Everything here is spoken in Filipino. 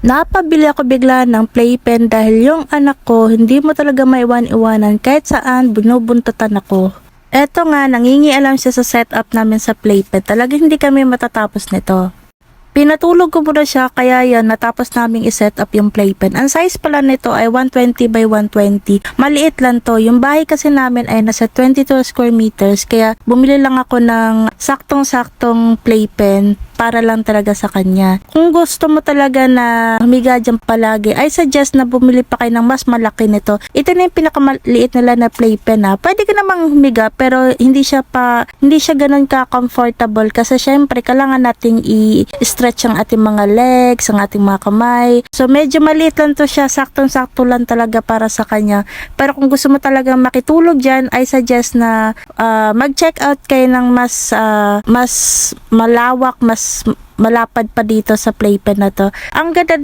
Napabili ako bigla ng playpen dahil yung anak ko hindi mo talaga maiwan-iwanan kahit saan binubuntutan ako. Eto nga, nangingialam siya sa setup namin sa playpen. Talaga hindi kami matatapos nito. Pinatulog ko muna siya kaya yan natapos naming i-set up yung playpen. Ang size pala nito ay 120 by 120. Maliit lang to. Yung bahay kasi namin ay nasa 22 square meters kaya bumili lang ako ng saktong-saktong playpen para lang talaga sa kanya. Kung gusto mo talaga na humiga dyan palagi, I suggest na bumili pa kayo ng mas malaki nito. Ito na yung pinakamaliit nila na playpen ha. Pwede ka namang humiga pero hindi siya ganun ka-comfortable kasi syempre kailangan nating i-stretch ang ating mga legs, ang ating mga kamay. So medyo maliit lang to siya, saktong-sakto lang talaga para sa kanya. Pero kung gusto mo talaga makitulog dyan, I suggest na mag-check out kayo ng mas malawak, mas malapad pa dito sa playpen na to. Ang ganda